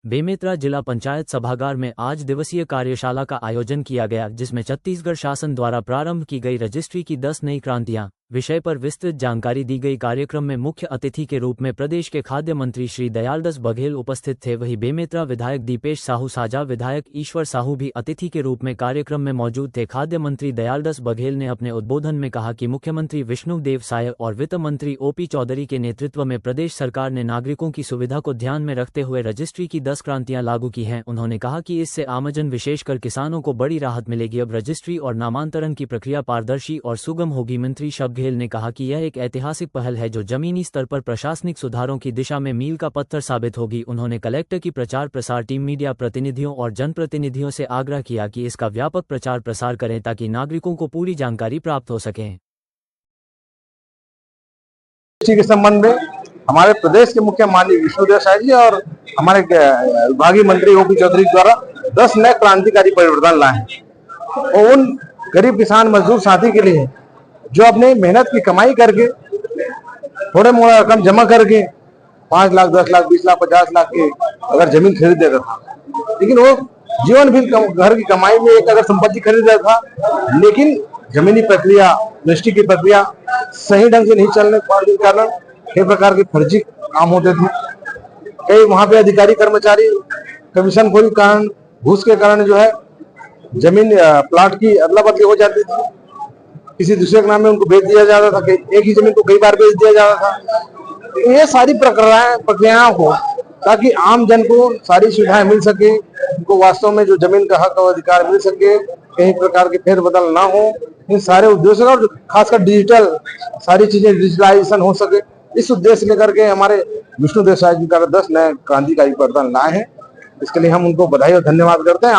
बेमेतरा जिला पंचायत सभागार में आज दिवसीय कार्यशाला का आयोजन किया गया, जिसमें छत्तीसगढ़ शासन द्वारा प्रारंभ की गई रजिस्ट्री की 10 नई क्रांतियां विषय पर विस्तृत जानकारी दी गई। कार्यक्रम में मुख्य अतिथि के रूप में प्रदेश के खाद्य मंत्री श्री दयालदास बघेल उपस्थित थे। वहीं बेमेतरा विधायक दीपेश साहू, साजा विधायक ईश्वर साहू भी अतिथि के रूप में कार्यक्रम में मौजूद थे। खाद्य मंत्री दयालदास बघेल ने अपने उद्बोधन में कहा कि मुख्यमंत्री विष्णुदेव साय और वित्त मंत्री ओपी चौधरी के नेतृत्व में प्रदेश सरकार ने नागरिकों की सुविधा को ध्यान में रखते हुए रजिस्ट्री की 10 क्रांतियां लागू की हैं। उन्होंने कहा कि इससे आमजन विशेषकर किसानों को बड़ी राहत मिलेगी। अब रजिस्ट्री और नामांतरण की प्रक्रिया पारदर्शी और सुगम होगी। मंत्री बघेल ने कहा कि यह एक ऐतिहासिक पहल है जो जमीनी स्तर पर प्रशासनिक सुधारों की दिशा में मील का पत्थर साबित होगी। उन्होंने कलेक्टर की प्रचार प्रसार टीम, मीडिया प्रतिनिधियों और जनप्रतिनिधियों से आग्रह किया कि इसका व्यापक प्रचार प्रसार करें ताकि नागरिकों को पूरी जानकारी प्राप्त हो सके। के संबंध में हमारे प्रदेश के मुख्य माननीय विष्णुदेव साय जी और हमारे विभागीय मंत्री ओपी चौधरी द्वारा 10 नए क्रांतिकारी परिवर्तन लाए हैं और उन गरीब किसान मजदूर साथी के लिए जो अपने मेहनत की कमाई करके थोड़े मोड़ा रकम जमा करके 5 लाख 10 लाख 20 लाख 50 लाख की अगर जमीन खरीद देता था, लेकिन वो जीवन भी घर की कमाई में एक अगर संपत्ति खरीद रहा था, लेकिन जमीनी प्रक्रिया, रजिस्ट्री की प्रक्रिया सही ढंग से नहीं चलने के कारण कई प्रकार के फर्जी काम होते थे। कई वहां पे अधिकारी कर्मचारी कमीशन खोरी के कारण, घूस के कारण जो है जमीन प्लाट की अदला बदली हो जाती थी, किसी दूसरे के नाम में उनको बेच दिया जाता था, एक ही जमीन को कई बार बेच दिया जाता था। ये सारी प्रक्रियाओं को ताकि आम जन को सारी सुविधाएं मिल सके, उनको वास्तव में जो जमीन का हक और अधिकार मिल सके, कहीं प्रकार के फेरबदल ना हो, इन सारे उद्देश्यों और खासकर डिजिटल सारी चीजें डिजिटलाइजेशन हो सके, इस उद्देश्य लेकर के हमारे विष्णुदेव साय जी का 10 नए क्रांतिकारी परिवर्तन लाए हैं। इसके लिए हम उनको बधाई और धन्यवाद करते हैं।